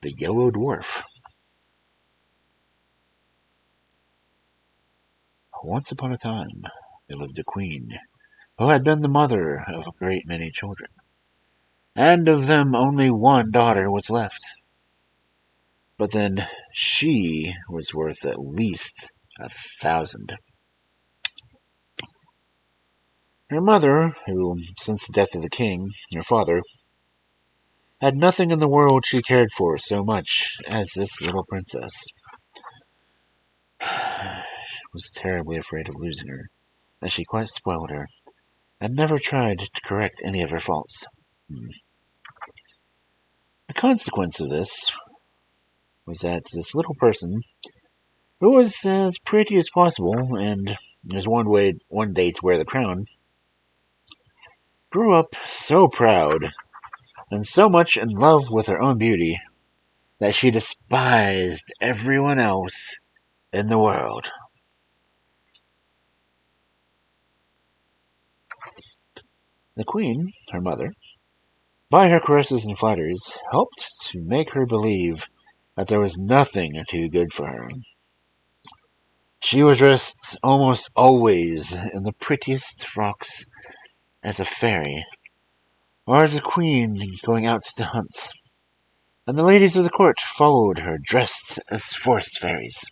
the Yellow Dwarf. Once upon a time, there lived a queen who had been the mother of a great many children, and of them only one daughter was left. But then she was worth at least 1,000. Her mother, who, since the death of the king, her father, had nothing in the world she cared for so much as this little princess, was terribly afraid of losing her, as she quite spoiled her, and never tried to correct any of her faults. The consequence of this was that this little person, who was as pretty as possible and was one day to wear the crown, grew up so proud and so much in love with her own beauty that she despised everyone else in the world. The queen, her mother, by her caresses and flatteries, helped to make her believe that there was nothing too good for her. She was dressed almost always in the prettiest frocks, as a fairy, or as a queen going out to hunt, and the ladies of the court followed her dressed as forest fairies.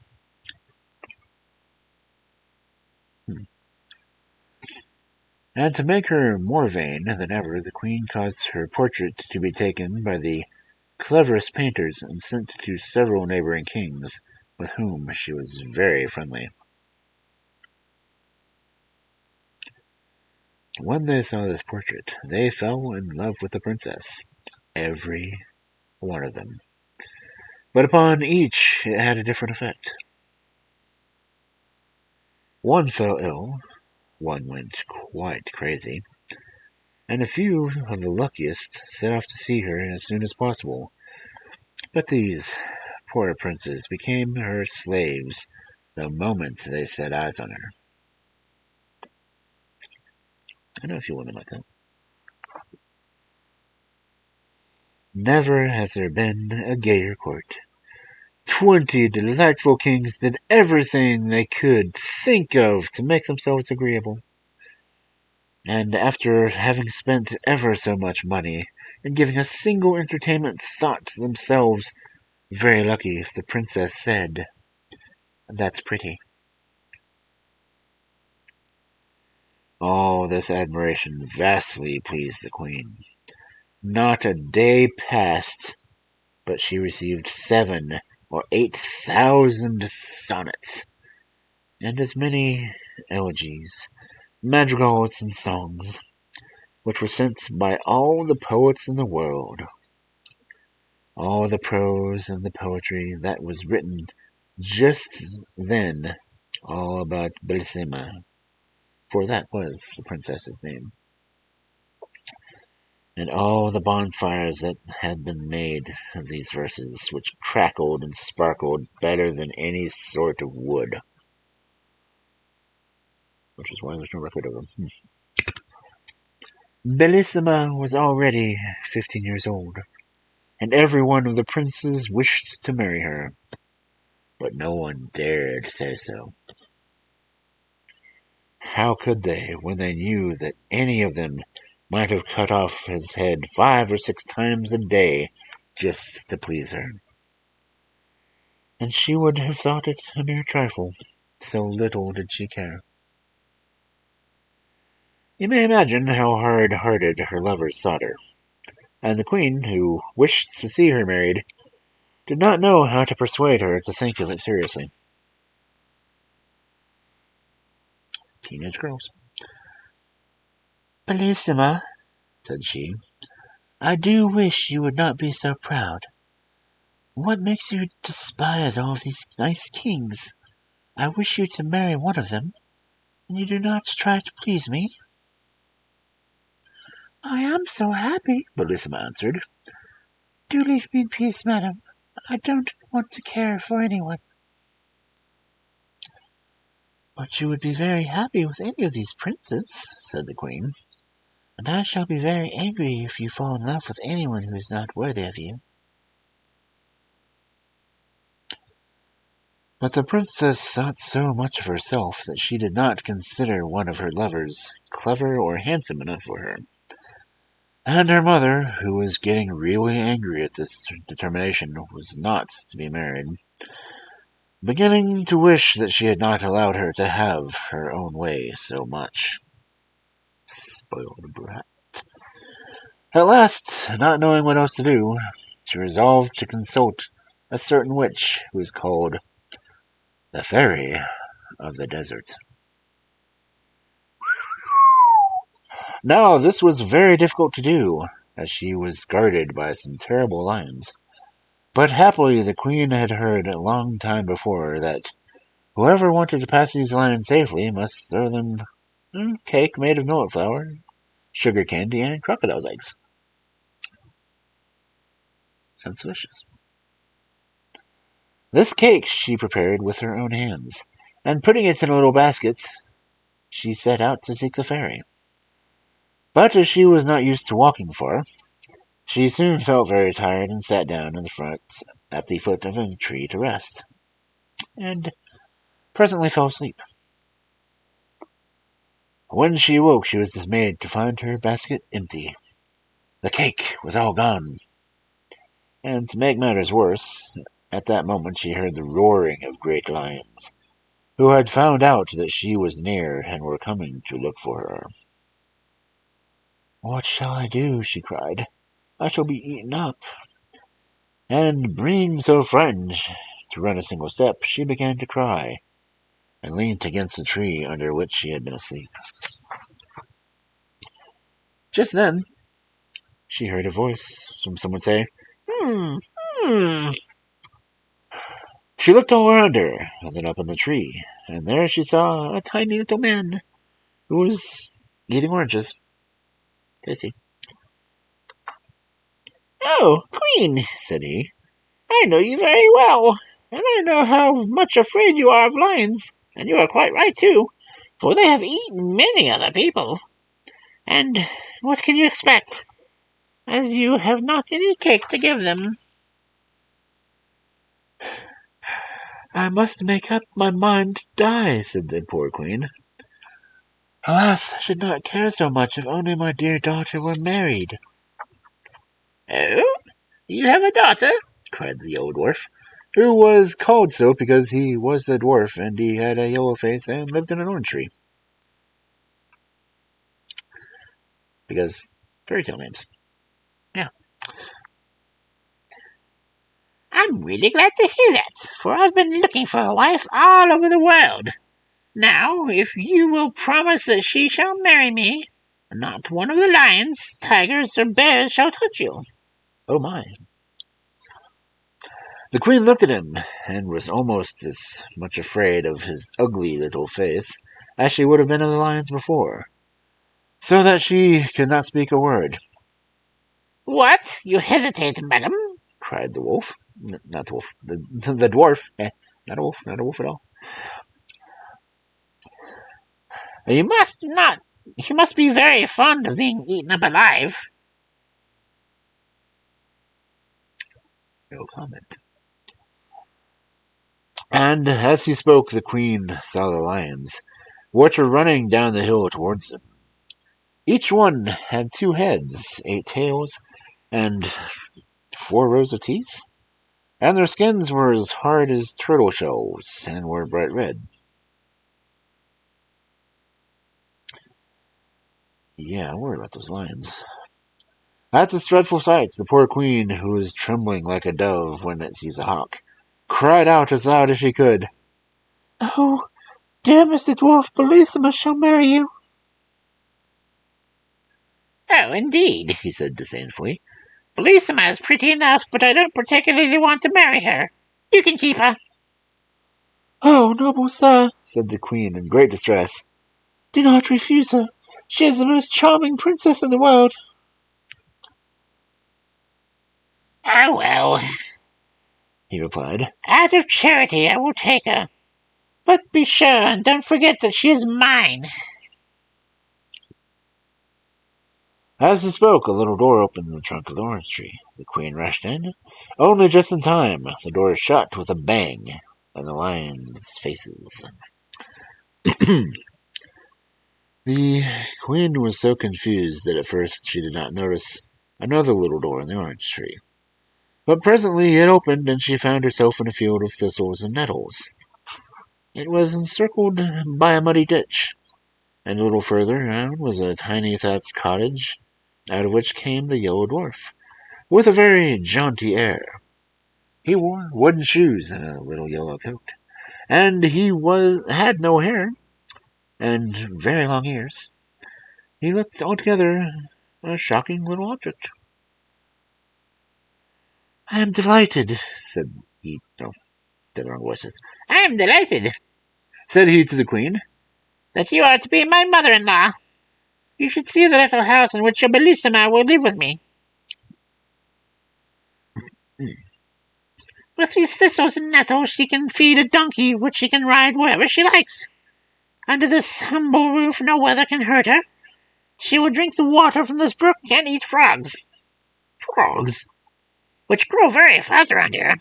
And to make her more vain than ever, the queen caused her portrait to be taken by the cleverest painters and sent to several neighboring kings, with whom she was very friendly. When they saw this portrait, they fell in love with the princess, every one of them. But upon each it had a different effect. One fell ill, one went quite crazy, and a few of the luckiest set off to see her as soon as possible. But these poor princes became her slaves the moment they set eyes on her. I know a few women like that. Never has there been a gayer court. 20 delightful kings did everything they could think of to make themselves agreeable. And after having spent ever so much money and giving a single entertainment, thought themselves very lucky if the princess said, "That's pretty." All this admiration vastly pleased the queen. Not a day passed but she received 7,000 or 8,000 sonnets, and as many elegies, madrigals, and songs, which were sent by all the poets in the world. All the prose and the poetry that was written just then, all about Bellissima, for that was the princess's name, and all the bonfires that had been made of these verses, which crackled and sparkled better than any sort of wood, which is why there's no record of them. Bellissima was already 15 years old, and every one of the princes wished to marry her, but no one dared say so. How could they, when they knew that any of them might have cut off his head 5 or 6 times a day just to please her? And she would have thought it a mere trifle, so little did she care. You may imagine how hard-hearted her lovers thought her, and the queen, who wished to see her married, did not know how to persuade her to think of it seriously. Teenage girls. "Bellissima," said she, "I do wish you would not be so proud. What makes you despise all these nice kings? I wish you to marry one of them, and you do not try to please me." "I am so happy," Bellissima answered. "Do leave me in peace, madam. I don't want to care for anyone." "But you would be very happy with any of these princes," said the queen, "and I shall be very angry if you fall in love with anyone who is not worthy of you." But the princess thought so much of herself that she did not consider one of her lovers clever or handsome enough for her. And her mother, who was getting really angry at this determination, was not to be married, beginning to wish that she had not allowed her to have her own way so much. Spoiled brat. At last, not knowing what else to do, she resolved to consult a certain witch who was called the Fairy of the Desert. Now, this was very difficult to do, as she was guarded by some terrible lions. But happily the queen had heard a long time before that whoever wanted to pass these lions safely must throw them cake made of millet flour, sugar candy, and crocodile's eggs. Sounds delicious. This cake she prepared with her own hands, and putting it in a little basket, she set out to seek the fairy. But as she was not used to walking far, she soon felt very tired and sat down at the foot of a tree to rest, and presently fell asleep. When she awoke, she was dismayed to find her basket empty. The cake was all gone. And to make matters worse, at that moment she heard the roaring of great lions, who had found out that she was near and were coming to look for her. "What shall I do?" she cried. "I shall be eaten up." And being so frightened to run a single step, she began to cry, and leaned against the tree under which she had been asleep. Just then, she heard a voice from someone say, "Hmm, hmm." She looked all around her, and then up in the tree, and there she saw a tiny little man who was eating oranges. Tasty. "Oh, Queen," said he, "I know you very well, and I know how much afraid you are of lions, and you are quite right, too, for they have eaten many other people. And what can you expect, as you have not any cake to give them?" "I must make up my mind to die," said the poor queen. "Alas, I should not care so much if only my dear daughter were married." "Oh, you have a daughter?" cried the Yellow Dwarf, who was called so because he was a dwarf and he had a yellow face and lived in an orange tree. Because fairy tale names. Yeah. "I'm really glad to hear that, for I've been looking for a wife all over the world. Now, if you will promise that she shall marry me, not one of the lions, tigers, or bears shall touch you." "Oh my." The queen looked at him, and was almost as much afraid of his ugly little face as she would have been of the lions before, so that she could not speak a word. "What? You hesitate, madam?" cried the wolf. Not the wolf. The dwarf. Not a wolf. Not a wolf at all. You must be very fond of being eaten up alive." No comment. And as he spoke, the queen saw the lions, which were running down the hill towards them. Each one had 2 heads, 8 tails, and 4 rows of teeth, and their skins were as hard as turtle shells and were bright red. Yeah, I'm worried about those lions. At this dreadful sight, the poor queen, who was trembling like a dove when it sees a hawk, cried out as loud as she could, "Oh, dear Mr. Dwarf, Bellissima shall marry you." "Oh, indeed," he said disdainfully. "Bellissima is pretty enough, but I don't particularly want to marry her. You can keep her." "Oh, noble sir," said the queen in great distress, "do not refuse her. She is the most charming princess in the world." "Oh, well," he replied, "out of charity I will take her. But be sure and don't forget that she is mine." As he spoke, a little door opened in the trunk of the orange tree. The queen rushed in, only just in time. The door shut with a bang, and the lions' faces. The queen was so confused that at first she did not notice another little door in the orange tree. But presently it opened, and she found herself in a field of thistles and nettles. It was encircled by a muddy ditch, and a little further on was a tiny thatched cottage, out of which came the Yellow Dwarf, with a very jaunty air. He wore wooden shoes and a little yellow coat, and he had no hair and very long ears. He looked altogether a shocking little object. "I am delighted," said he. No, said the wrong voices. "I am delighted," said he to the queen, "that you are to be my mother-in-law. You should see the little house in which your Bellissima will live with me. With these thistles and nettles she can feed a donkey, which she can ride wherever she likes. Under this humble roof no weather can hurt her. She will drink the water from this brook and eat frogs. Frogs? Which grow very fat around here.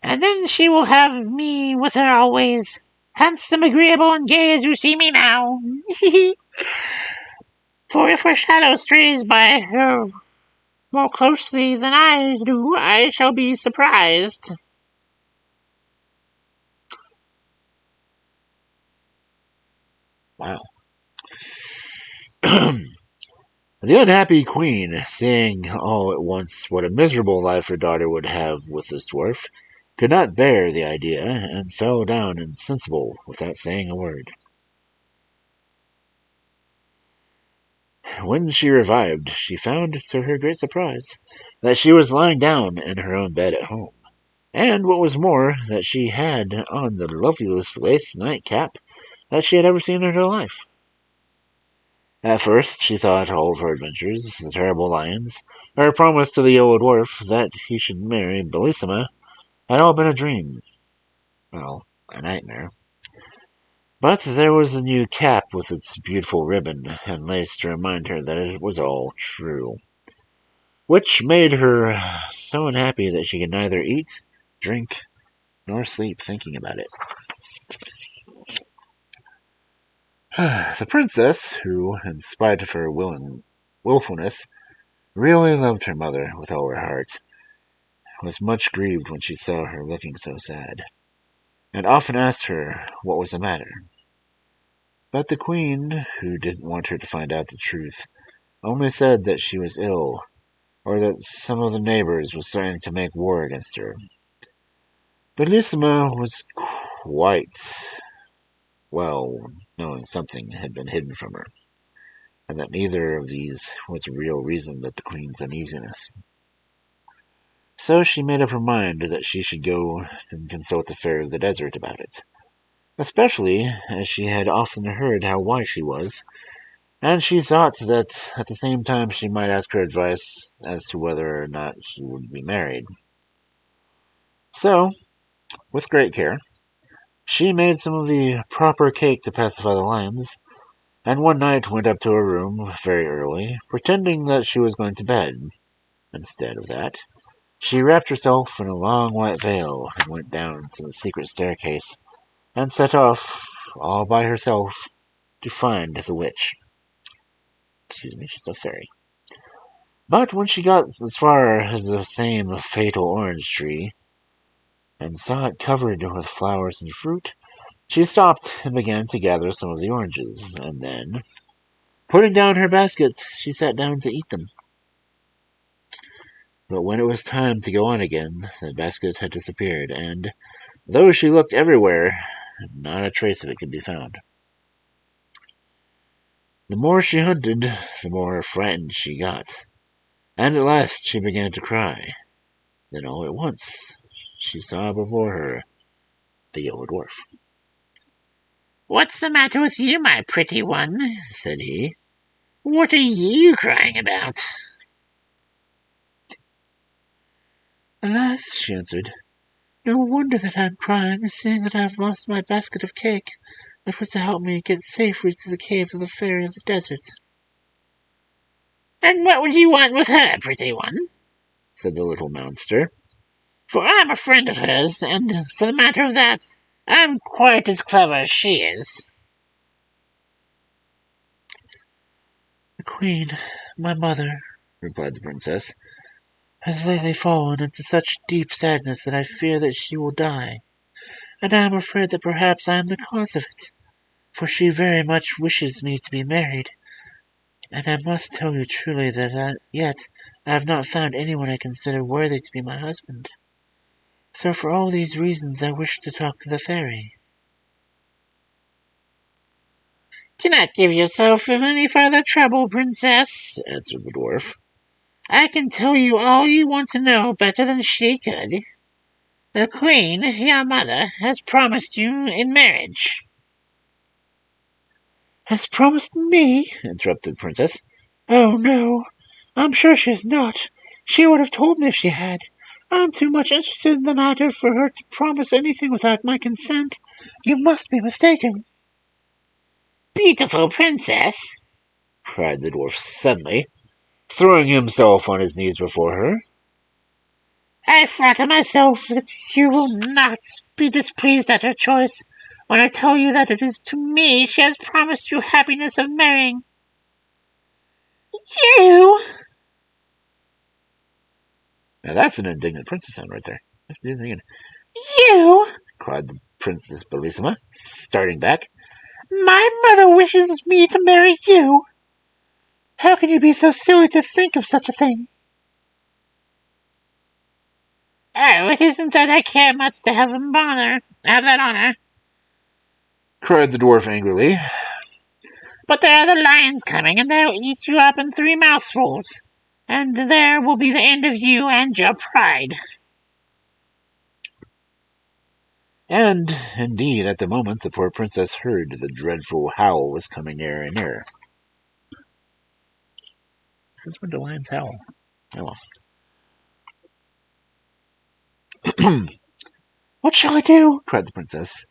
And then she will have me with her always, handsome, agreeable, and gay as you see me now. For if her shadow strays by her more closely than I do, I shall be surprised." Wow. The unhappy queen, seeing all at once what a miserable life her daughter would have with this dwarf, could not bear the idea, and fell down insensible without saying a word. When she revived, she found, to her great surprise, that she was lying down in her own bed at home, and, what was more, that she had on the loveliest lace nightcap that she had ever seen in her life. At first she thought all of her adventures, the terrible lions, her promise to the Yellow Dwarf that he should marry Bellissima, had all been a dream. Well, a nightmare. But there was the new cap with its beautiful ribbon and lace to remind her that it was all true, which made her so unhappy that she could neither eat, drink, nor sleep thinking about it. The princess, who, in spite of her willfulness, really loved her mother with all her heart, was much grieved when she saw her looking so sad, and often asked her what was the matter. But the queen, who didn't want her to find out the truth, only said that she was ill, or that some of the neighbors were starting to make war against her. Bellissima was quite well, knowing something had been hidden from her, and that neither of these was a real reason that the queen's uneasiness. So she made up her mind that she should go and consult the Fairy of the Desert about it, especially as she had often heard how wise she was, and she thought that at the same time she might ask her advice as to whether or not she would be married. So, with great care, she made some of the proper cake to pacify the lions, and one night went up to her room very early, pretending that she was going to bed. Instead of that, she wrapped herself in a long white veil and went down to the secret staircase and set off, all by herself, to find the witch. Excuse me, she's a fairy. But when she got as far as the same fatal orange tree, and saw it covered with flowers and fruit, she stopped and began to gather some of the oranges, and then, putting down her basket, she sat down to eat them. But when it was time to go on again, the basket had disappeared, and, though she looked everywhere, not a trace of it could be found. The more she hunted, the more frightened she got, and at last she began to cry. Then all at once she saw before her the Yellow Dwarf. "What's the matter with you, my pretty one?" said he. "What are you crying about?" "Alas," she answered, "no wonder that I am crying, seeing that I have lost my basket of cake that was to help me get safely to the cave of the Fairy of the Desert." "And what would you want with her, pretty one?" said the little monster. For I'm a friend of hers, and for the matter of that, I'm quite as clever as she is. The queen, my mother, replied the princess, has lately fallen into such deep sadness that I fear that she will die, and I am afraid that perhaps I am the cause of it, for she very much wishes me to be married, and I must tell you truly that yet I have not found anyone I consider worthy to be my husband. So for all these reasons I wish to talk to the fairy. Do not give yourself any further trouble, princess, answered the dwarf. I can tell you all you want to know better than she could. The queen, your mother, has promised you in marriage. Has promised me? Interrupted the princess. Oh, no. I'm sure she has not. She would have told me if she had. I'm too much interested in the matter for her to promise anything without my consent. You must be mistaken. Beautiful princess, cried the dwarf suddenly, throwing himself on his knees before her. I flatter myself that you will not be displeased at her choice when I tell you that it is to me she has promised you happiness of marrying. You! Now that's an indignant princess sound right there. You! cried the Princess Bellissima, starting back. My mother wishes me to marry you. How can you be so silly to think of such a thing? Oh, it isn't that I care much to have that honor, cried the dwarf angrily. But there are the lions coming, and they'll eat you up in 3 mouthfuls, and there will be the end of you and your pride. And, indeed, at the moment the poor princess heard the dreadful howl was coming nearer and nearer. Since when do lions howl? Oh well. What shall I do? Cried the princess.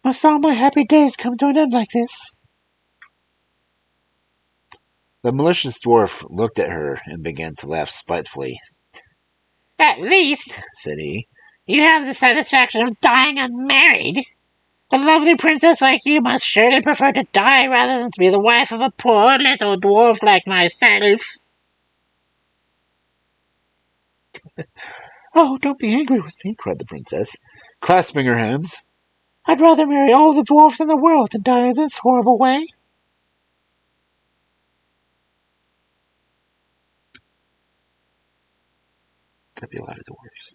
Must all my happy days come to an end like this? The malicious dwarf looked at her and began to laugh spitefully. At least, said he, you have the satisfaction of dying unmarried. A lovely princess like you must surely prefer to die rather than to be the wife of a poor little dwarf like myself. Oh, don't be angry with me, cried the princess, clasping her hands. I'd rather marry all the dwarfs in the world than die in this horrible way. That'd be a lot of dwarfs.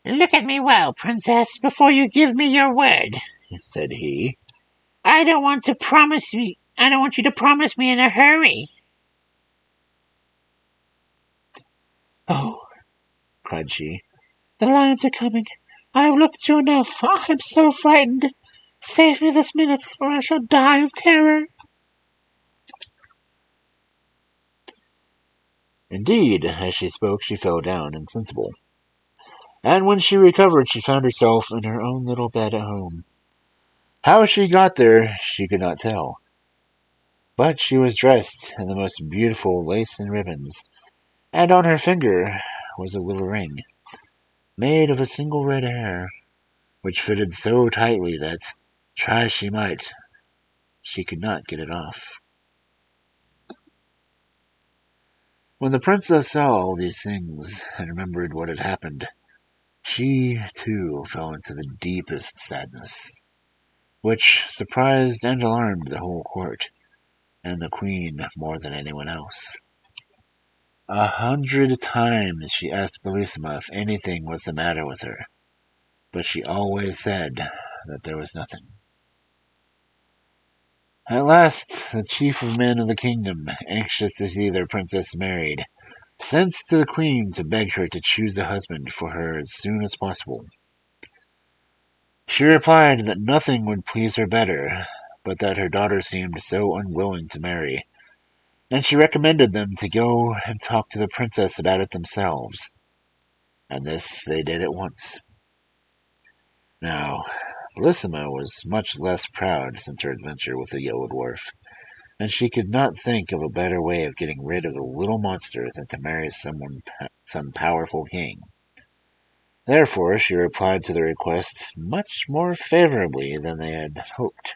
Look at me well, princess, before you give me your word, said he. I don't want you to promise me in a hurry. Oh, cried she, the lions are coming. I have looked at you enough. I am so frightened. Save me this minute, or I shall die of terror. Indeed, as she spoke, she fell down insensible. And when she recovered, she found herself in her own little bed at home. How she got there, she could not tell. But she was dressed in the most beautiful lace and ribbons, and on her finger was a little ring, made of a single red hair, which fitted so tightly that, try as she might, she could not get it off. When the princess saw all these things and remembered what had happened, she, too, fell into the deepest sadness, which surprised and alarmed the whole court, and the queen more than anyone else. 100 times she asked Bellissima if anything was the matter with her, but she always said that there was nothing. At last, the chief of men of the kingdom, anxious to see their princess married, sent to the queen to beg her to choose a husband for her as soon as possible. She replied that nothing would please her better, but that her daughter seemed so unwilling to marry, and she recommended them to go and talk to the princess about it themselves. And this they did at once. Now, Bellissima was much less proud since her adventure with the Yellow Dwarf, and she could not think of a better way of getting rid of the little monster than to marry some powerful king. Therefore, she replied to the request much more favorably than they had hoped,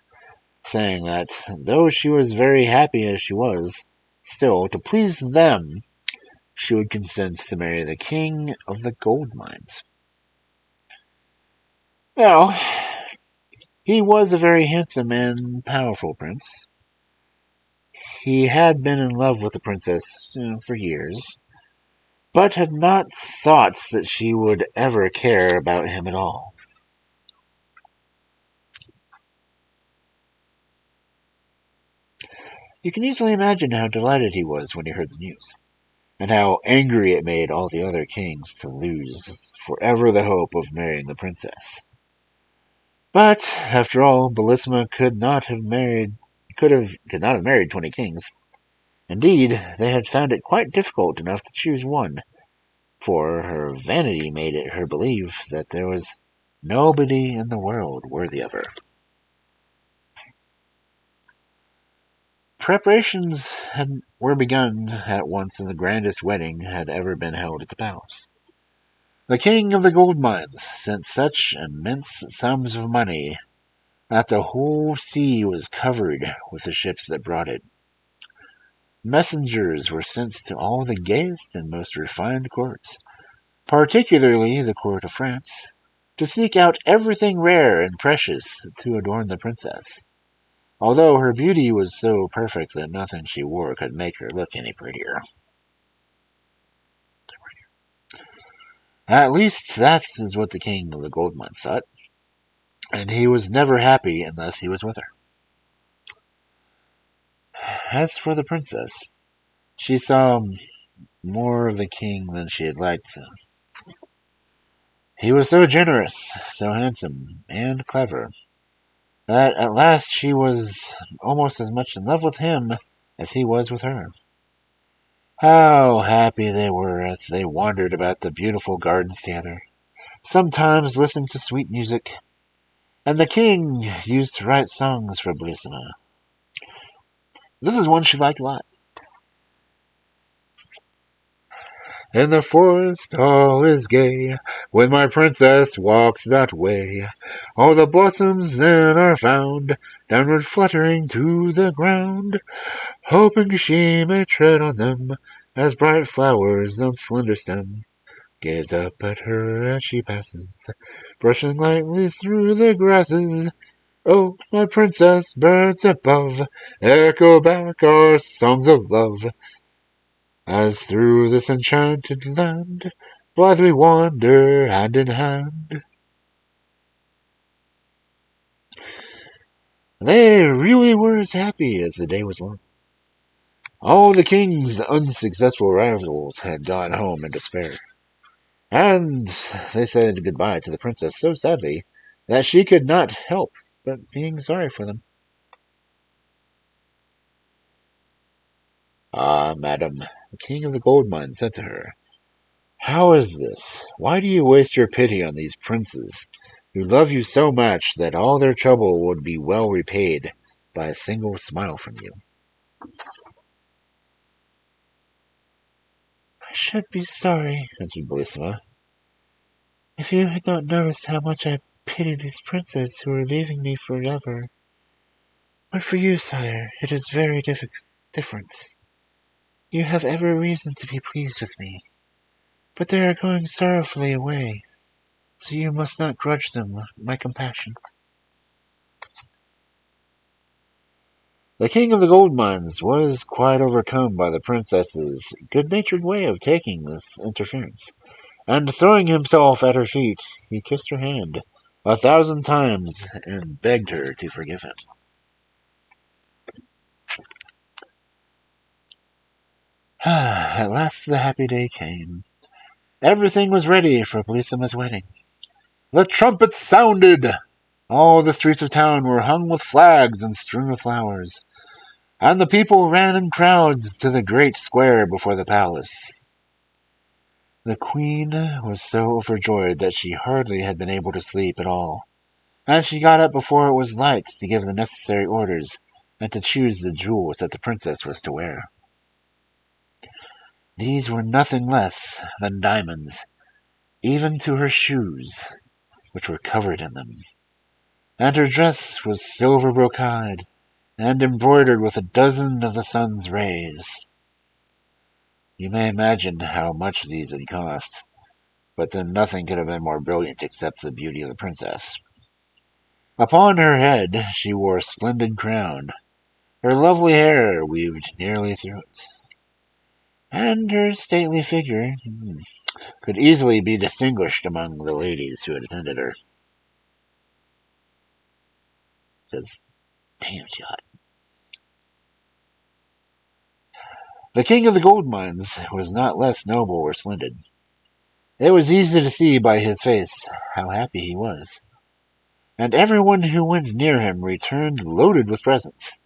saying that, though she was very happy as she was, still, to please them, she would consent to marry the king of the gold mines. Now, he was a very handsome and powerful prince. He had been in love with the princess for years, but had not thought that she would ever care about him at all. You can easily imagine how delighted he was when he heard the news, and how angry it made all the other kings to lose forever the hope of marrying the princess. But, after all, Bellissima could not have married 20 kings. Indeed, they had found it quite difficult enough to choose one, for her vanity made her believe that there was nobody in the world worthy of her. Preparations were begun at once, and the grandest wedding had ever been held at the palace. The king of the gold mines sent such immense sums of money that the whole sea was covered with the ships that brought it. Messengers were sent to all the gayest and most refined courts, particularly the court of France, to seek out everything rare and precious to adorn the princess, although her beauty was so perfect that nothing she wore could make her look any prettier. At least that is what the king of the gold mines thought, and he was never happy unless he was with her. As for the princess, she saw more of the king than she had liked. He was so generous, so handsome, and clever, that at last she was almost as much in love with him as he was with her. How happy they were as they wandered about the beautiful gardens together, sometimes listening to sweet music, and the king used to write songs for Bellissima. This is one she liked a lot. In the forest all is gay, when my princess walks that way. All the blossoms then are found, downward fluttering to the ground, hoping she may tread on them, as bright flowers on slender stem. Gaze up at her as she passes, brushing lightly through the grasses. Oh, my princess, birds above, echo back our songs of love. As through this enchanted land, blithe we wander hand in hand. They really were as happy as the day was long. All the king's unsuccessful rivals had gone home in despair, and they said goodbye to the princess so sadly that she could not help but being sorry for them. Ah, madam, the king of the gold mine said to her, how is this? Why do you waste your pity on these princes, who love you so much that all their trouble would be well repaid by a single smile from you? I should be sorry, answered Bellissima, if you had not noticed how much I pity these princes who are leaving me forever. But for you, sire, it is very different. You have every reason to be pleased with me, but they are going sorrowfully away, so you must not grudge them my compassion. The king of the gold mines was quite overcome by the princess's good-natured way of taking this interference, and throwing himself at her feet, he kissed her hand 1,000 times and begged her to forgive him. At last the happy day came. Everything was ready for Bellissima's wedding. The trumpets sounded! All the streets of town were hung with flags and strewn with flowers, and the people ran in crowds to the great square before the palace. The queen was so overjoyed that she hardly had been able to sleep at all, and she got up before it was light to give the necessary orders, and to choose the jewels that the princess was to wear. These were nothing less than diamonds, even to her shoes, which were covered in them. And her dress was silver brocade, and embroidered with a dozen of the sun's rays. You may imagine how much these had cost, but then nothing could have been more brilliant except the beauty of the princess. Upon her head she wore a splendid crown, her lovely hair weaved nearly through it, and her stately figure could easily be distinguished among the ladies who had attended her. Because, damn, she hot. The king of the gold mines was not less noble or splendid. It was easy to see by his face how happy he was, and everyone who went near him returned loaded with presents,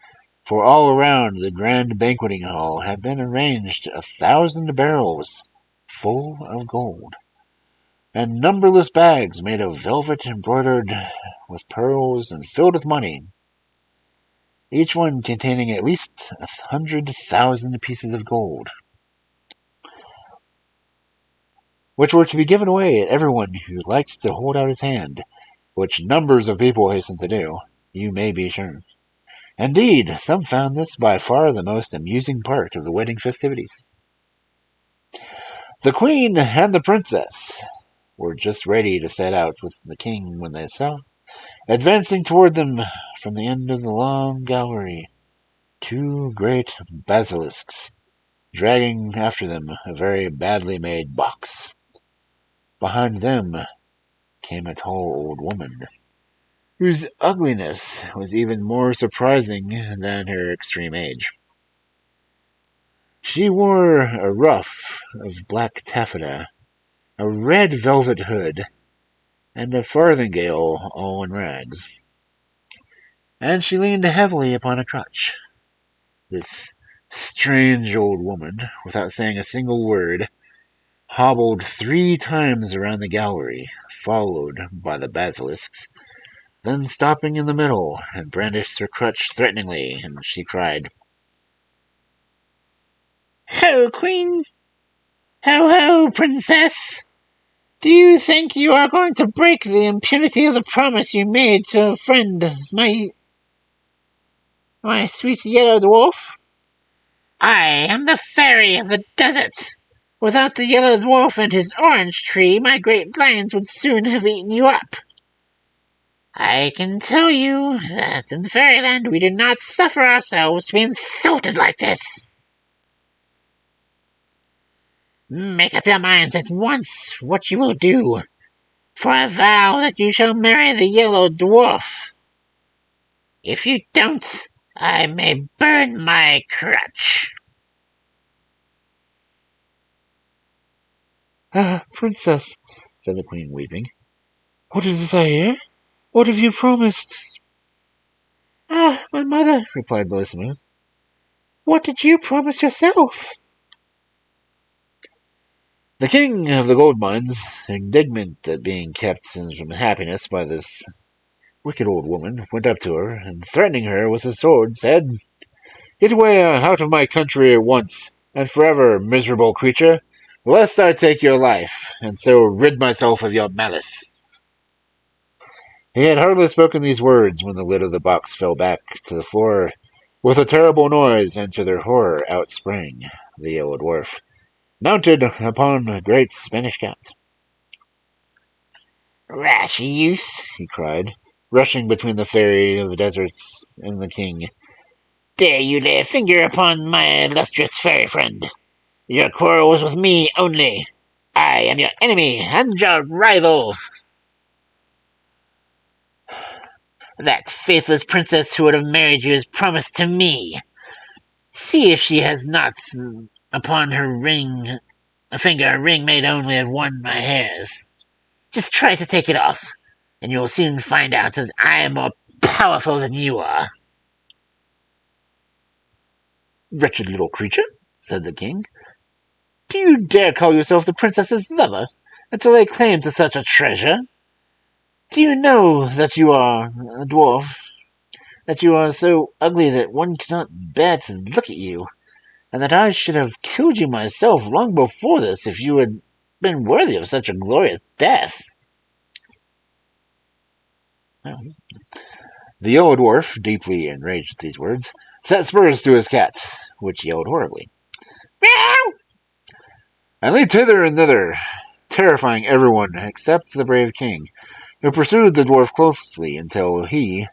for all around the grand banqueting hall had been arranged 1,000 barrels full of gold, and numberless bags made of velvet embroidered with pearls and filled with money, each one containing at least 100,000 pieces of gold, which were to be given away at everyone who liked to hold out his hand, which numbers of people hastened to do, you may be sure. Indeed, some found this by far the most amusing part of the wedding festivities. The queen and the princess were just ready to set out with the king when they saw, advancing toward them from the end of the long gallery, 2 great basilisks, dragging after them a very badly made box. Behind them came a tall old woman, whose ugliness was even more surprising than her extreme age. She wore a ruff of black taffeta, a red velvet hood, and a farthingale all in rags. And she leaned heavily upon a crutch. This strange old woman, without saying a single word, hobbled 3 times around the gallery, followed by the basilisks, then stopping in the middle and brandished her crutch threateningly, and she cried, "Ho, Queen! Ho, ho, Princess! Do you think you are going to break the impunity of the promise you made to a friend, my sweet Yellow Dwarf? I am the fairy of the desert. Without the Yellow Dwarf and his orange tree, my great lions would soon have eaten you up. I can tell you that in Fairyland we do not suffer ourselves to be insulted like this. Make up your minds at once what you will do, for I vow that you shall marry the Yellow Dwarf. If you don't, I may burn my crutch." Princess," said the queen, weeping, "what is it I hear? What have you promised?" "Ah, my mother," replied Bellissima, "what did you promise yourself?" The king of the gold mines, indignant at being kept from happiness by this wicked old woman, went up to her, and threatening her with his sword, said, "Get away out of my country at once, and forever, miserable creature, lest I take your life, and so rid myself of your malice." He had hardly spoken these words when the lid of the box fell back to the floor with a terrible noise, and to their horror out sprang the Yellow Dwarf, mounted upon a great Spanish cat. "Rash youth," he cried, rushing between the fairy of the deserts and the king. "Dare you lay a finger upon my illustrious fairy friend? Your quarrel was with me only. I am your enemy and your rival. That faithless princess who would have married you is promised to me. See if she has not upon her finger a ring made only of one of my hairs. Just try to take it off, and you will soon find out that I am more powerful than you are." "Wretched little creature," said the king, "do you dare call yourself the princess's lover, and to lay claim to such a treasure? Do you know that you are a dwarf? that you are so ugly that one cannot bear to look at you, and that I should have killed you myself long before this if you had been worthy of such a glorious death. The Yellow Dwarf, deeply enraged at these words, set spurs to his cat, which yelled horribly, Meow! and leaped hither and thither, terrifying everyone except the brave king, who pursued the dwarf closely until he,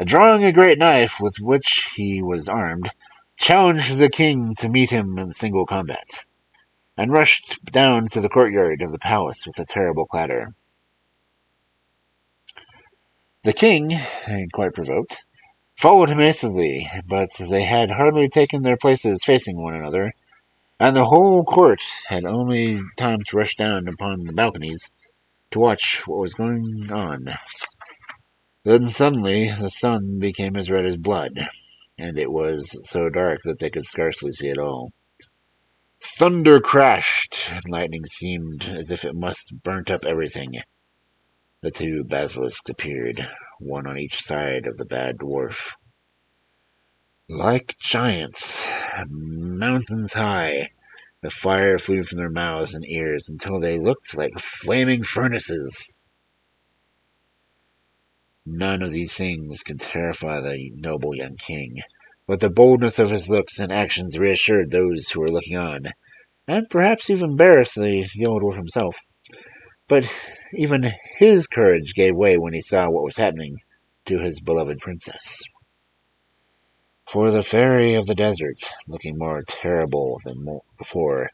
drawing a great knife with which he was armed, challenged the king to meet him in single combat, and rushed down to the courtyard of the palace with a terrible clatter. The king, quite provoked, followed him hastily, but they had hardly taken their places facing one another, and the whole court had only time to rush down upon the balconies to watch what was going on. Then suddenly the sun became as red as blood, and it was so dark that they could scarcely see at all. Thunder crashed, and lightning seemed as if it must burnt up everything. The two basilisks appeared, one on each side of the bad dwarf. Like giants, mountains high, the fire flew from their mouths and ears until they looked like flaming furnaces. None of these things could terrify the noble young king, but the boldness of his looks and actions reassured those who were looking on, and perhaps even embarrassed the Yellow Dwarf himself. But even his courage gave way when he saw what was happening to his beloved princess. For the fairy of the desert, looking more terrible than before,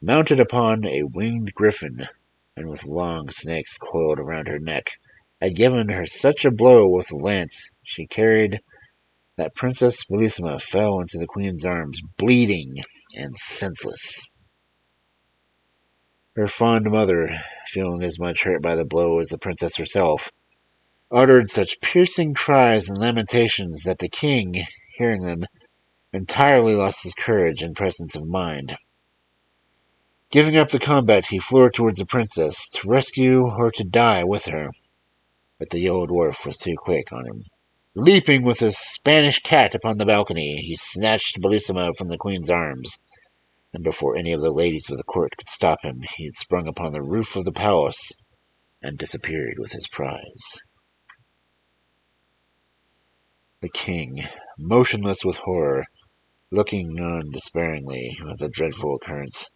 mounted upon a winged griffin, and with long snakes coiled around her neck, had given her such a blow with the lance she carried that Princess Bellissima fell into the queen's arms, bleeding and senseless. Her fond mother, feeling as much hurt by the blow as the princess herself, uttered such piercing cries and lamentations that the king, hearing them, entirely lost his courage and presence of mind. Giving up the combat, he flew towards the princess, to rescue or to die with her. But the Yellow Dwarf was too quick on him. Leaping with his Spanish cat upon the balcony, he snatched Bellissima from the queen's arms, and before any of the ladies of the court could stop him, he had sprung upon the roof of the palace and disappeared with his prize. The king, motionless with horror, looking on despairingly at the dreadful occurrence,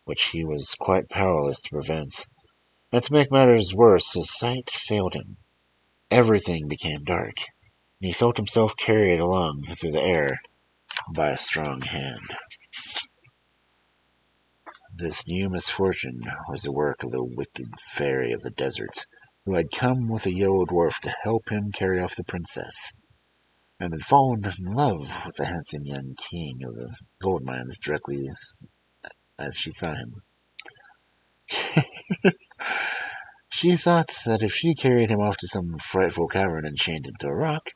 which he was quite powerless to prevent, and to make matters worse, his sight failed him. Everything became dark, and he felt himself carried along through the air by a strong hand. This new misfortune was the work of the wicked fairy of the desert, who had come with a Yellow Dwarf to help him carry off the princess, and had fallen in love with the handsome young king of the gold mines directly as she saw him. She thought that if she carried him off to some frightful cavern and chained him to a rock,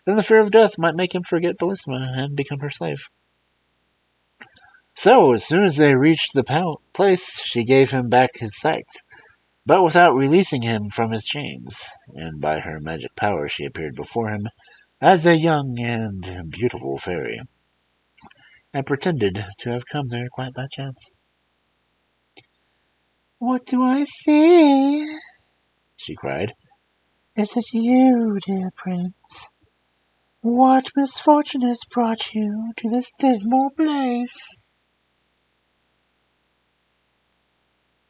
then the fear of death might make him forget Bellissima and become her slave. So, as soon as they reached the place, she gave him back his sight, but without releasing him from his chains, and by her magic power she appeared before him as a young and beautiful fairy, and pretended to have come there quite by chance. "What do I see?" she cried. "Is it you, dear prince? What misfortune has brought you to this dismal place?"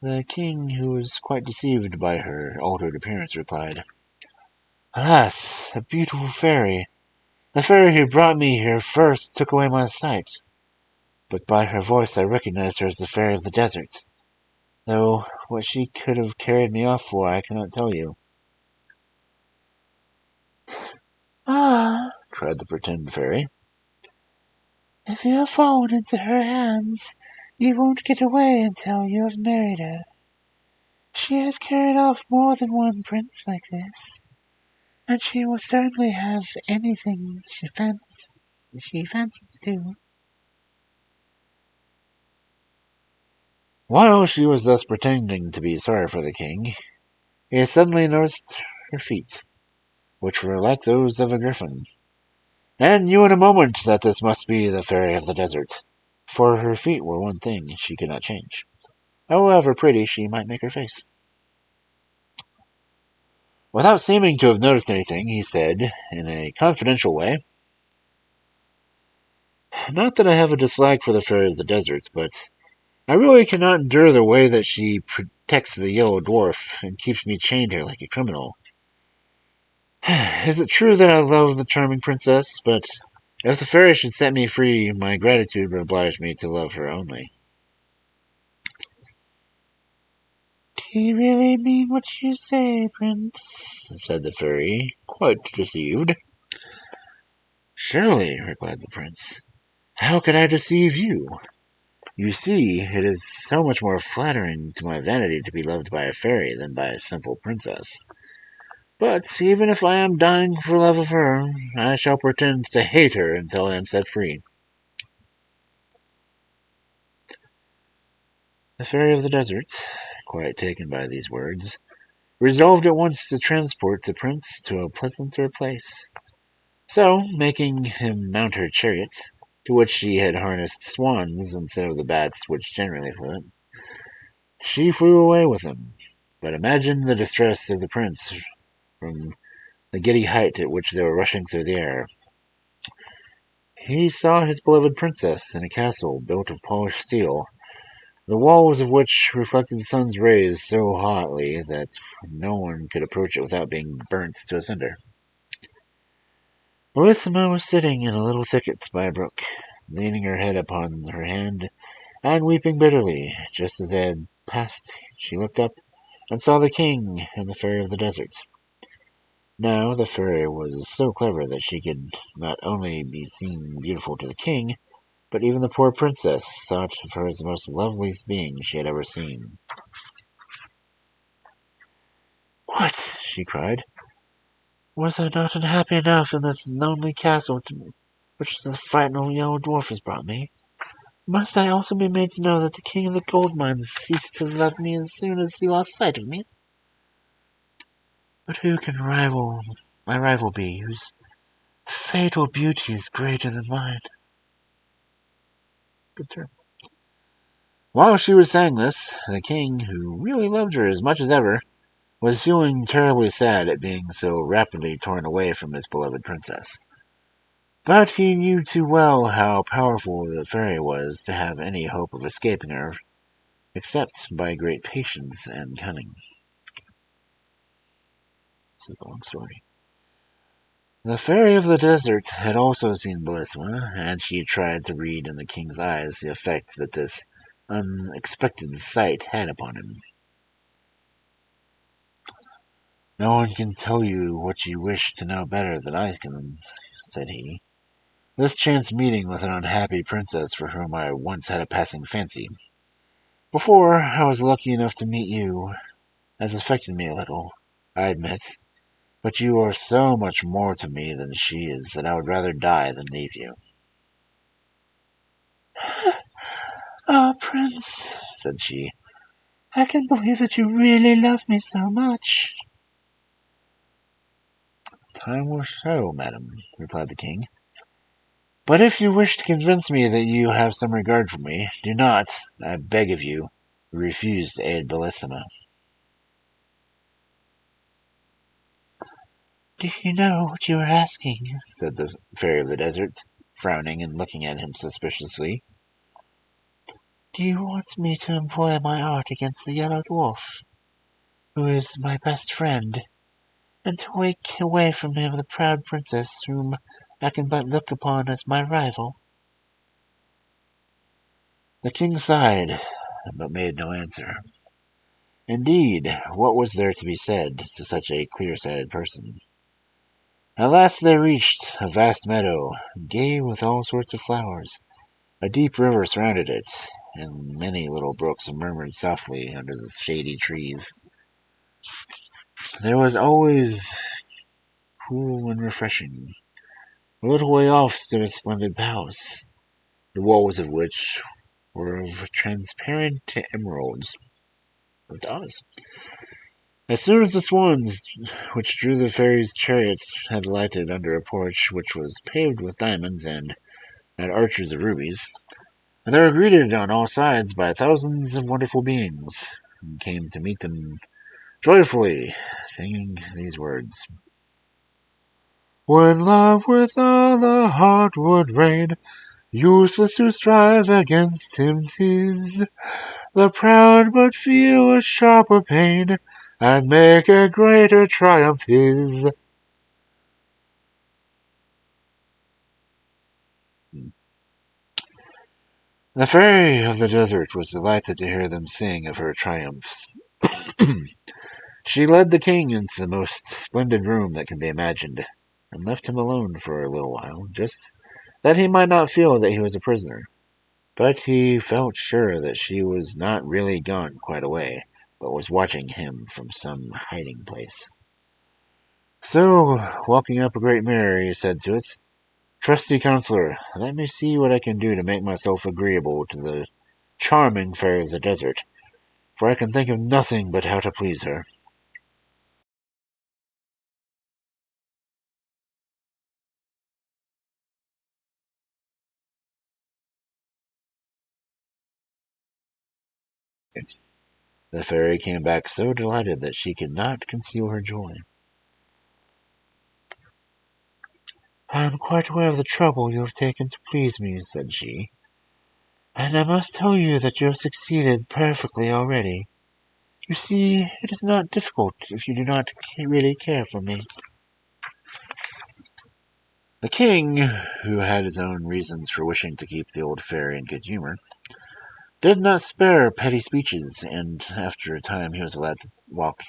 The king, who was quite deceived by her altered appearance, replied, "Alas, a beautiful fairy! The fairy who brought me here first took away my sight, but by her voice I recognized her as the fairy of the desert, though what she could have carried me off for I cannot tell you." "Ah," cried the pretended fairy, "if you have fallen into her hands, you won't get away until you have married her. She has carried off more than one prince like this, and she will certainly have anything she fancies too." While she was thus pretending to be sorry for the king, he suddenly noticed her feet, which were like those of a griffin, and knew in a moment that this must be the Fairy of the Desert, for her feet were one thing she could not change, however pretty she might make her face. Without seeming to have noticed anything, he said, in a confidential way, "Not that I have a dislike for the Fairy of the Desert, but I really cannot endure the way that she protects the Yellow Dwarf and keeps me chained here like a criminal. Is it true that I love the charming princess? But if the fairy should set me free, my gratitude would oblige me to love her only." "Do you really mean what you say, Prince?" said the fairy, quite deceived. "Surely," replied the prince. "How could I deceive you? You see, it is so much more flattering to my vanity to be loved by a fairy than by a simple princess. But even if I am dying for love of her, I shall pretend to hate her until I am set free." The Fairy of the Desert, quite taken by these words, resolved at once to transport the prince to a pleasanter place. So, making him mount her chariot, to which she had harnessed swans instead of the bats which generally flew, she flew away with him. But imagine the distress of the prince from the giddy height at which they were rushing through the air. He saw his beloved princess in a castle built of polished steel, the walls of which reflected the sun's rays so hotly that no one could approach it without being burnt to a cinder. Bellissima was sitting in a little thicket by a brook, leaning her head upon her hand and weeping bitterly. Just as they had passed, she looked up and saw the king and the Fairy of the Desert. Now the fairy was so clever that she could not only be seen beautiful to the king, but even the poor princess thought of her as the most lovely being she had ever seen. "What!" she cried. "Was I not unhappy enough in this lonely castle to which the frightened yellow dwarf has brought me? Must I also be made to know that the king of the gold mines ceased to love me as soon as he lost sight of me? But who can my rival be, whose fatal beauty is greater than mine?" Good turn. While she was saying this, the king, who really loved her as much as ever, was feeling terribly sad at being so rapidly torn away from his beloved princess. But he knew too well how powerful the fairy was to have any hope of escaping her, except by great patience and cunning. This is a long story. The Fairy of the Desert had also seen Bellissima, and she tried to read in the king's eyes the effect that this unexpected sight had upon him. "No one can tell you what you wish to know better than I can," said he. "This chance meeting with an unhappy princess for whom I once had a passing fancy, before I was lucky enough to meet you, has affected me a little, I admit, but you are so much more to me than she is that I would rather die than leave you." "Oh, Prince," said she, "I can believe that you really love me so much." "Time will show, madam," replied the king. "But if you wish to convince me that you have some regard for me, do not, I beg of you, refuse to aid Bellissima." "Do you know what you are asking?" said the Fairy of the Desert, frowning and looking at him suspiciously. "Do you want me to employ my art against the Yellow Dwarf, who is my best friend, and to take away from him the proud princess whom I can but look upon as my rival?" The king sighed, but made no answer. Indeed, what was there to be said to such a clear-sighted person? At last they reached a vast meadow, gay with all sorts of flowers. A deep river surrounded it, and many little brooks murmured softly under the shady trees. There was always cool and refreshing. A little way off stood a splendid palace, the walls of which were of transparent emeralds. What does? As soon as the swans which drew the fairy's chariot had alighted under a porch which was paved with diamonds and had arches of rubies, they were greeted on all sides by thousands of wonderful beings, who came to meet them joyfully, singing these words. When love with all the heart would reign, useless to strive against him 'tis. The proud but feel a sharper pain, and make a greater triumph his. The fairy of the desert was delighted to hear them sing of her triumphs. She led the king into the most splendid room that can be imagined, and left him alone for a little while, just that he might not feel that he was a prisoner. But he felt sure that she was not really gone quite away, but was watching him from some hiding place. So, walking up a great mirror, he said to it, Trusty counselor, let me see what I can do to make myself agreeable to the charming fairy of the desert, for I can think of nothing but how to please her. The fairy came back so delighted that she could not conceal her joy. I am quite aware of the trouble you have taken to please me, said she, and I must tell you that you have succeeded perfectly already. You see, it is not difficult if you do not really care for me. The king, who had his own reasons for wishing to keep the old fairy in good humor, did not spare petty speeches, and after a time he was allowed to walk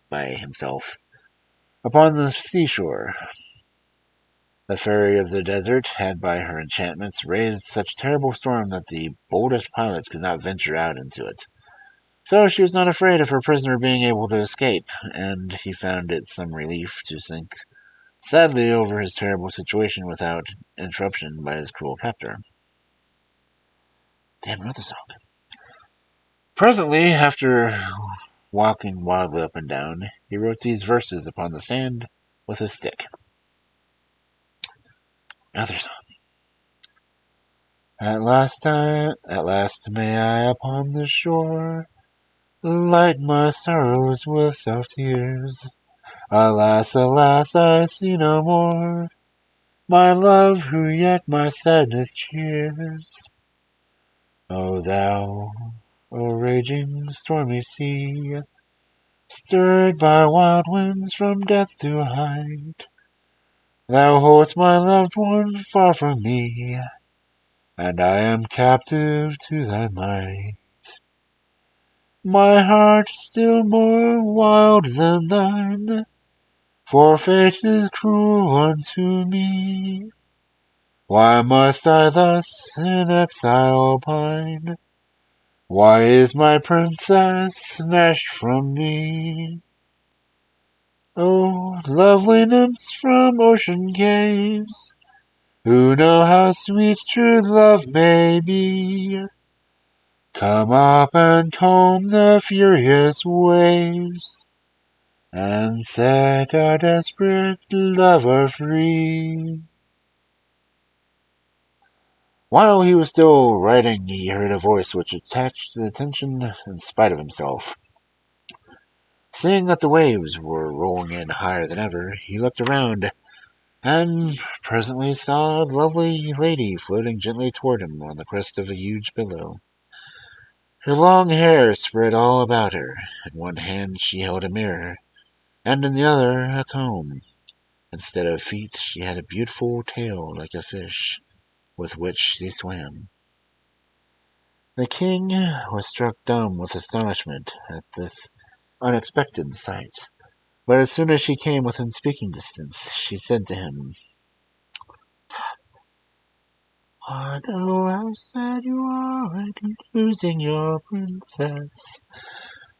by himself upon the seashore. The fairy of the desert had by her enchantments raised such a terrible storm that the boldest pilot could not venture out into it. So she was not afraid of her prisoner being able to escape, and he found it some relief to think sadly over his terrible situation without interruption by his cruel captor. Damn, another song. Presently, after walking wildly up and down, he wrote these verses upon the sand with his stick. Another song. At last may I upon the shore light my sorrows with soft tears. Alas, alas, I see no more my love who yet my sadness cheers. O thou, O raging stormy sea, stirred by wild winds from depth to height, thou hold'st my loved one far from me, and I am captive to thy might. My heart still more wild than thine, for fate is cruel unto me. Why must I thus in exile pine? Why is my princess snatched from me? Oh, lovely nymphs from ocean caves, who know how sweet true love may be, come up and comb the furious waves, and set our desperate lover free. While he was still writing, he heard a voice which attracted his attention in spite of himself. Seeing that the waves were rolling in higher than ever, he looked around, and presently saw a lovely lady floating gently toward him on the crest of a huge billow. Her long hair spread all about her. In one hand she held a mirror, and in the other a comb. Instead of feet, she had a beautiful tail like a fish, with which she swam. The king was struck dumb with astonishment at this unexpected sight, but as soon as she came within speaking distance, she said to him, I know how sad you are at losing your princess,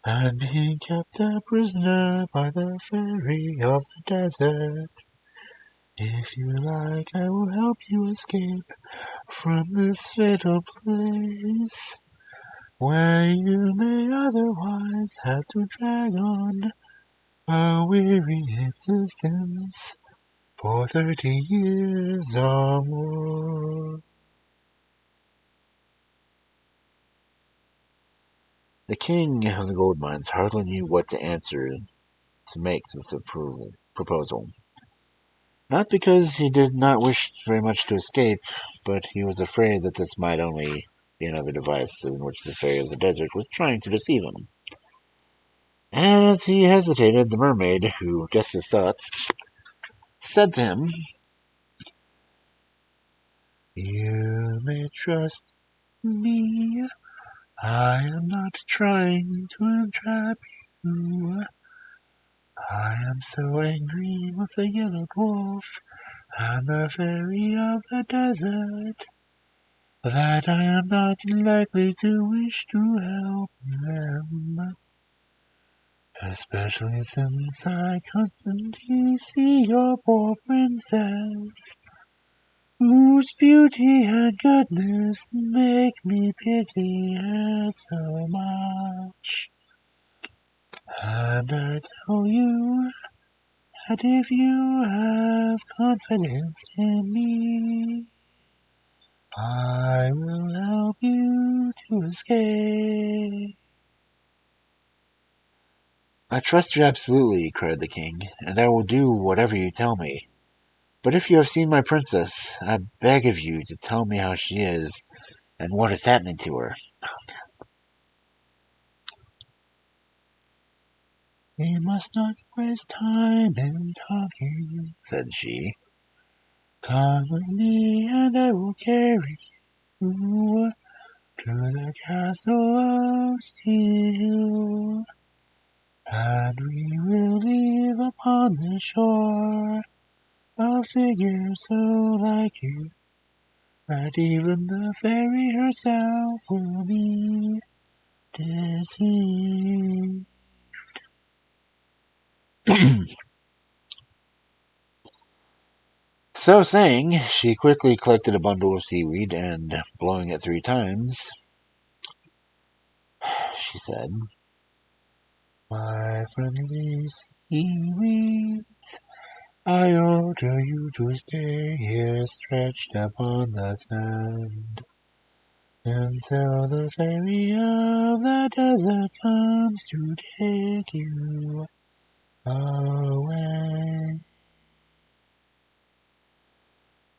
and being kept a prisoner by the fairy of the desert. If you like, I will help you escape from this fatal place. where you may otherwise have to drag on a weary existence for 30 years or more. The king of the gold mines hardly knew what to answer to make this proposal. Not because he did not wish very much to escape, but he was afraid that this might only be another device in which the fairy of the desert was trying to deceive him. As he hesitated, the mermaid, who guessed his thoughts, said to him, "You may trust me. I am not trying to entrap you. I am so angry with the Yellow Dwarf and the fairy of the desert that I am not likely to wish to help them, especially since I constantly see your poor princess, whose beauty and goodness make me pity her so much. And I tell you that if you have confidence in me, I will help you to escape." "I trust you absolutely," cried the king, "and I will do whatever you tell me. But if you have seen my princess, I beg of you to tell me how she is and what is happening to her." "We must not waste time in talking," said she. "Come with me and I will carry you to the castle of steel, and we will leave upon the shore a figure so like you that even the fairy herself will be deceived." So saying, she quickly collected a bundle of seaweed and, blowing it 3 times, she said, "My friendly seaweeds, I order you to stay here stretched upon the sand until the fairy of the desert comes to take you away."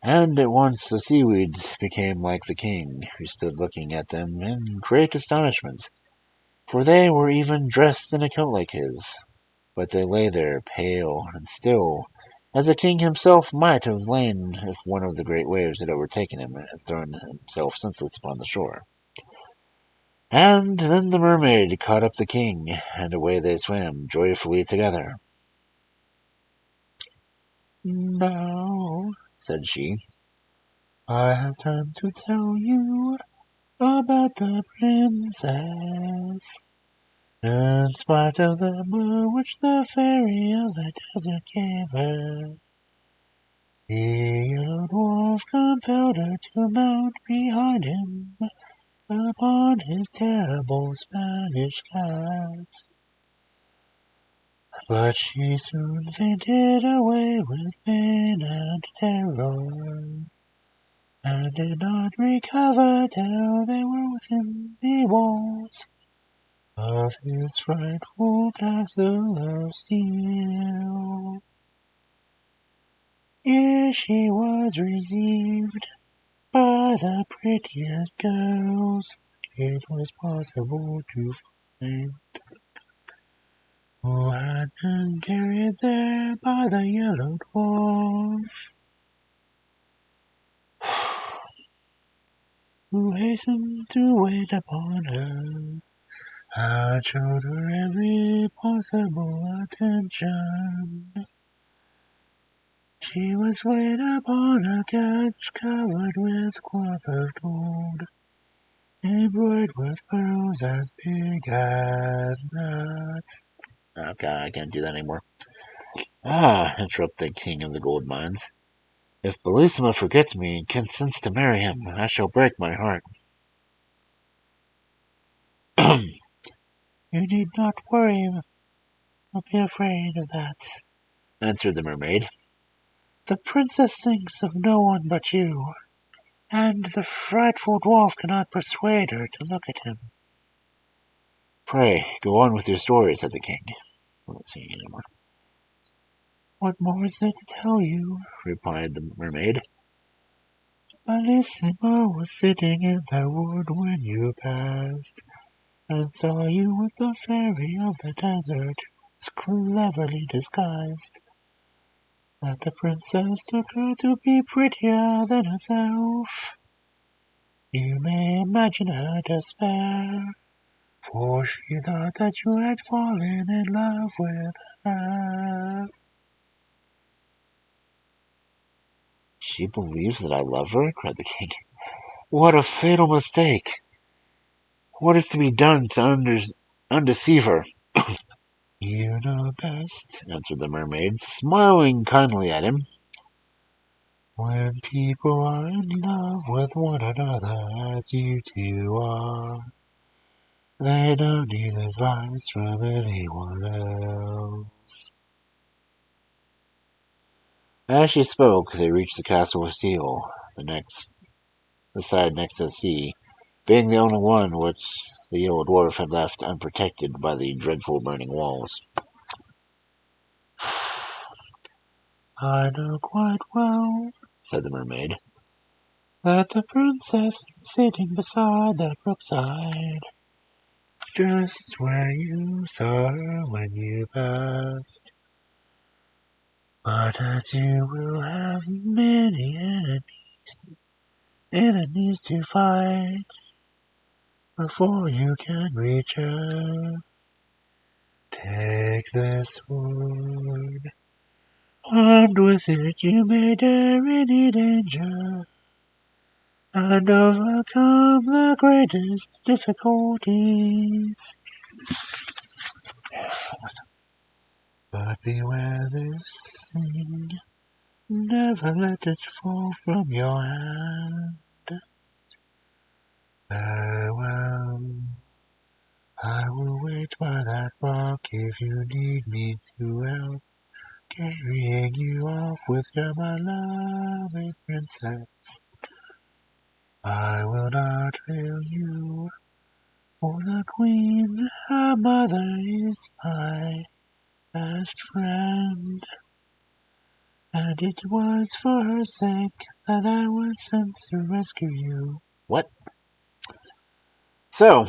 And at once the seaweeds became like the king, who stood looking at them in great astonishment, for they were even dressed in a coat like his. But they lay there pale and still, as the king himself might have lain if one of the great waves had overtaken him and had thrown himself senseless upon the shore. And then the mermaid caught up the king, and away they swam joyfully together. "Now," said she, "I have time to tell you about the princess. In spite of the blow which the fairy of the desert gave her, the Yellow Dwarf compelled her to mount behind him upon his terrible Spanish cat. But she soon fainted away with pain and terror, and did not recover till they were within the walls of his frightful castle of steel. Here she was received by the prettiest girls it was possible to find, who had been carried there by the Yellow Dwarf, who hastened to wait upon her and showed her every possible attention. She was laid upon a couch covered with cloth of gold, embroidered with pearls as big as nuts. Okay, I can't do that anymore. "Ah," interrupted the king of the gold mines, "if Bellissima forgets me and consents to marry him, I shall break my heart." You need not worry or be afraid of that, answered the mermaid. The princess thinks of no one but you, and the frightful dwarf cannot persuade her to look at him. Pray, go on with your story, said the king. I don't see any more. What more is there to tell you? Replied the mermaid. Bellissima was sitting in the wood when you passed, and saw you with the fairy of the desert, cleverly disguised. That the princess took her to be prettier than herself. You may imagine her despair, for she thought that you had fallen in love with her. She believes that I love her? Cried the king. What a fatal mistake! What is to be done to undeceive her? You know best, answered the mermaid, smiling kindly at him. When people are in love with one another, as you two are, they don't need advice from anyone else. As she spoke, they reached the castle of steel, the side next to the sea, being the only one which the Yellow Dwarf had left unprotected by the dreadful burning walls. I know quite well, said the mermaid, that the princess is sitting beside that brookside, just where you saw her when you passed. But as you will have many enemies to fight before you can reach her, take this sword. Armed with it, you may dare any danger and overcome the greatest difficulties. But beware this thing, never let it fall from your hand. Farewell, I will wait by that rock if you need me to help, carrying you off with your beloved princess. I will not fail you, for the queen, her mother, is my best friend, and it was for her sake that I was sent to rescue you. What? So,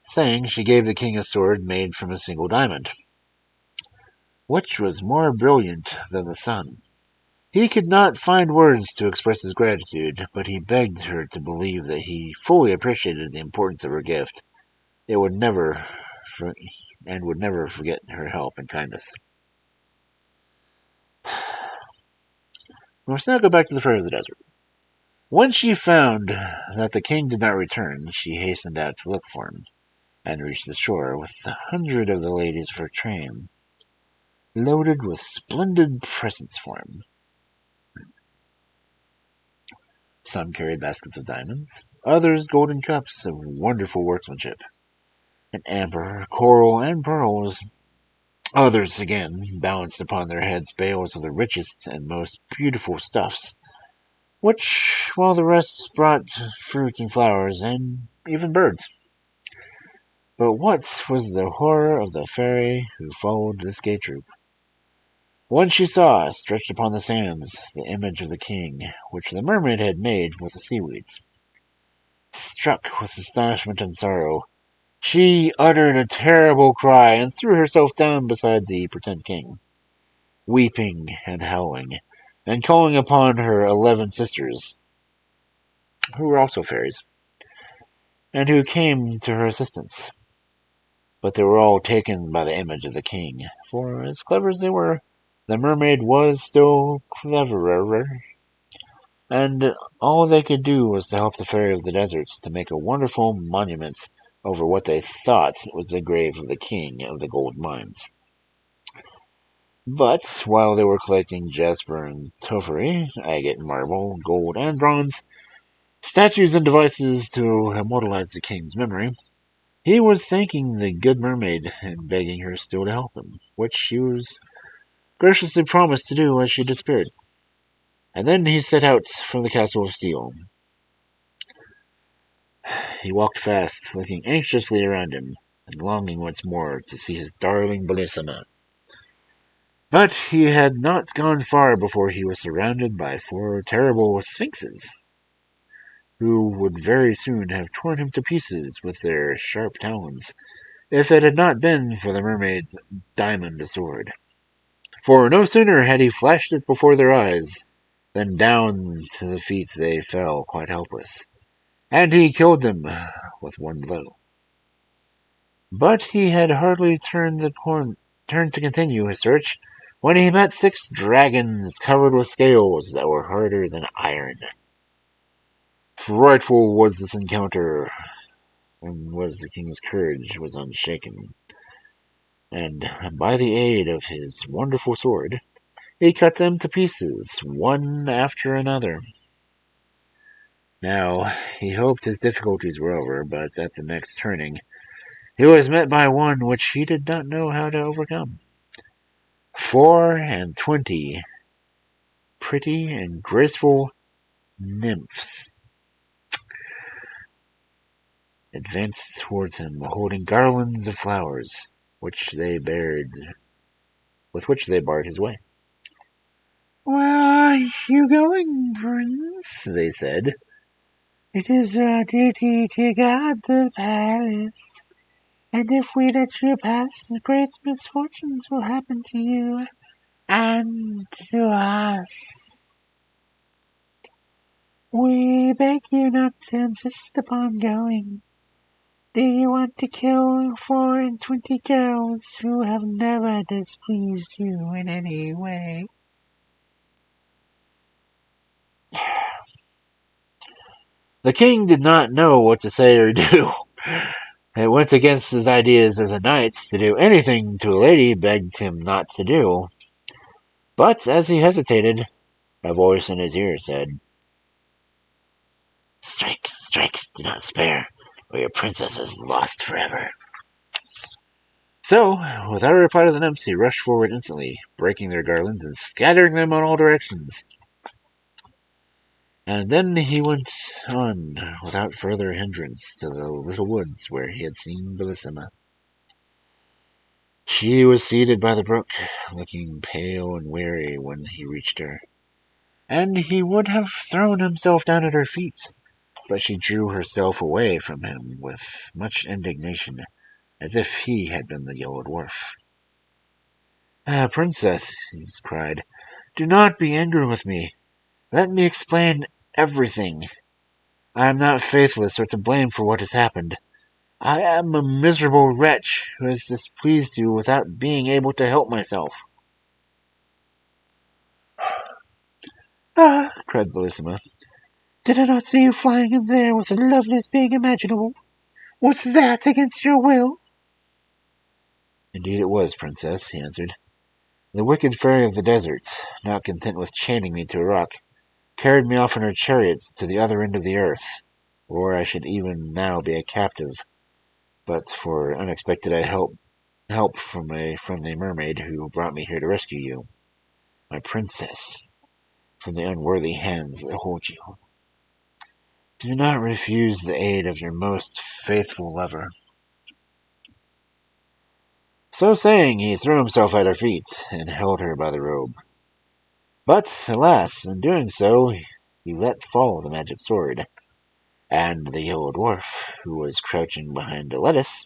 saying, she gave the king a sword made from a single diamond, which was more brilliant than the sun. He could not find words to express his gratitude, but he begged her to believe that he fully appreciated the importance of her gift. It would never forget her help and kindness. We must now go back to the Fairy of the Desert. When she found that the king did not return, she hastened out to look for him, and reached the shore with 100 of the ladies of her train, loaded with splendid presents for him. Some carried baskets of diamonds, others golden cups of wonderful workmanship, and amber, coral, and pearls. Others, again, balanced upon their heads bales of the richest and most beautiful stuffs, while the rest brought fruit and flowers, and even birds. But what was the horror of the fairy who followed this gay troop? When she saw, stretched upon the sands, the image of the king, which the mermaid had made with the seaweeds. Struck with astonishment and sorrow, she uttered a terrible cry and threw herself down beside the pretended king, weeping and howling, and calling upon her 11 sisters, who were also fairies, and who came to her assistance. But they were all taken by the image of the king, for as clever as they were, the mermaid was still cleverer, and all they could do was to help the Fairy of the Deserts to make a wonderful monument over what they thought was the grave of the king of the gold mines. But while they were collecting jasper and tophery, agate, marble, gold, and bronze, statues and devices to immortalize the king's memory, He was thanking the good mermaid and begging her still to help him, which she was graciously promised to do as she disappeared. And then he set out from the castle of steel. He walked fast, looking anxiously around him, and longing once more to see his darling Bellissima. But he had not gone far before he was surrounded by 4 terrible sphinxes, who would very soon have torn him to pieces with their sharp talons, if it had not been for the mermaid's diamond sword. For no sooner had he flashed it before their eyes, than down to the feet they fell quite helpless, and he killed them with one blow. But he had hardly turned to continue his search when he met 6 dragons covered with scales that were harder than iron. Frightful was this encounter, and was the king's courage was unshaken, and by the aid of his wonderful sword, he cut them to pieces, one after another. Now, he hoped his difficulties were over, but at the next turning, he was met by one which he did not know how to overcome. 24 pretty and graceful nymphs advanced towards him, holding garlands of flowers, with which they barred his way. "Where are you going, Prince?" they said. "It is our duty to guard the palace, and if we let you pass, great misfortunes will happen to you and to us. We beg you not to insist upon going. Do you want to kill 24 girls who have never displeased you in any way?" The king did not know what to say or do. It went against his ideas as a knight to do anything to a lady begged him not to do. But as he hesitated, a voice in his ear said, "Strike, strike, do not spare, or your princess is lost forever." So, without a reply to the nymphs, he rushed forward instantly, breaking their garlands and scattering them in all directions. And then he went on, without further hindrance, to the little woods where he had seen Bellissima. She was seated by the brook, looking pale and weary when he reached her, and he would have thrown himself down at her feet, but she drew herself away from him with much indignation, as if he had been the Yellow Dwarf. "Ah, Princess," he cried, "do not be angry with me. Let me explain everything. I am not faithless or to blame for what has happened. I am a miserable wretch who has displeased you without being able to help myself." "Ah," cried Bellissima, "did I not see you flying in there with the loveliest being imaginable? Was that against your will?" "Indeed it was, Princess," he answered. "The wicked fairy of the desert, not content with chaining me to a rock, carried me off in her chariots to the other end of the earth, or I should even now be a captive, but for unexpected help from a friendly mermaid who brought me here to rescue you, my princess, from the unworthy hands that hold you. Do not refuse the aid of your most faithful lover." So saying, he threw himself at her feet and held her by the robe. But, alas, in doing so, he let fall the magic sword, and the Yellow Dwarf, who was crouching behind a lettuce,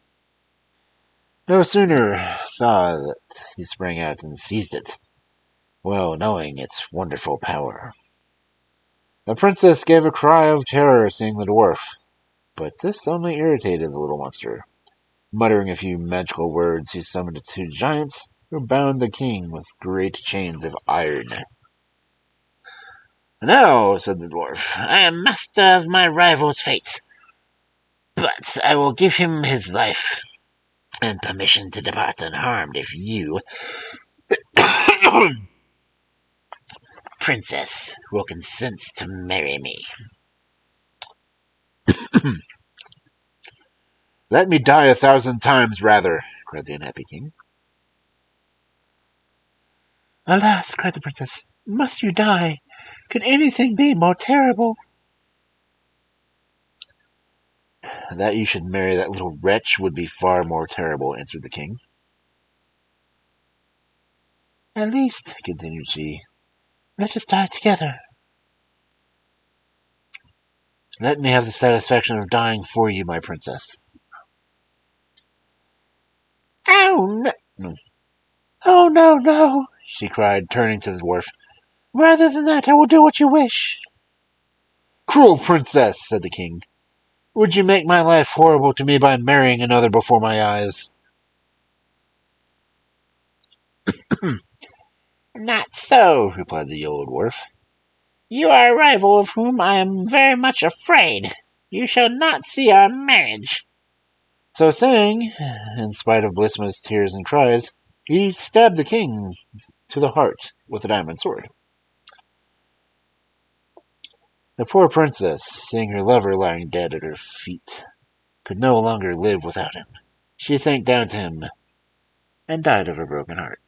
no sooner saw that he sprang out and seized it, well knowing its wonderful power. The princess gave a cry of terror seeing the dwarf, but this only irritated the little monster. Muttering a few magical words, he summoned 2 giants who bound the king with great chains of iron. "Now," said the dwarf, "I am master of my rival's fate, but I will give him his life and permission to depart unharmed if you, princess, will consent to marry me." Let me die 1,000 times rather, cried the unhappy king. Alas, cried the princess, must you die? Could anything be more terrible? That you should marry that little wretch would be far more terrible, answered the king. At least, continued she, let us die together. Let me have the satisfaction of dying for you, my princess. Oh, no. Oh, no, no, she cried, turning to the dwarf. Rather than that, I will do what you wish. Cruel princess, said the king. Would you make my life horrible to me by marrying another before my eyes? Not so, replied the Yellow Dwarf. You are a rival of whom I am very much afraid. You shall not see our marriage. So saying, in spite of Blisma's tears and cries, he stabbed the king to the heart with a diamond sword. The poor princess, seeing her lover lying dead at her feet, could no longer live without him. She sank down to him and died of a broken heart.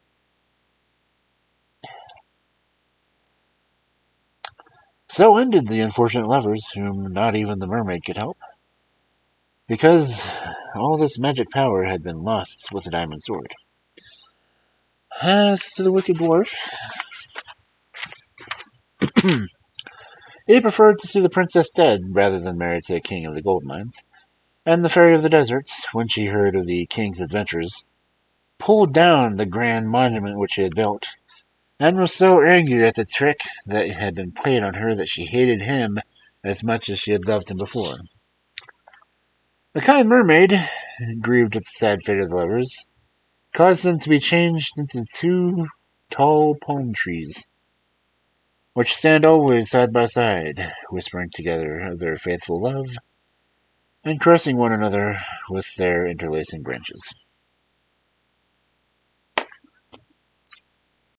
So ended the unfortunate lovers, whom not even the mermaid could help, because all this magic power had been lost with the diamond sword. As to the wicked dwarf, he preferred to see the princess dead rather than married to a king of the gold mines, and the fairy of the deserts, when she heard of the king's adventures, pulled down the grand monument which he had built, and was so angry at the trick that had been played on her that she hated him as much as she had loved him before. The kind mermaid, grieved at the sad fate of the lovers, caused them to be changed into 2 tall palm trees, which stand always side by side, whispering together of their faithful love, and caressing one another with their interlacing branches.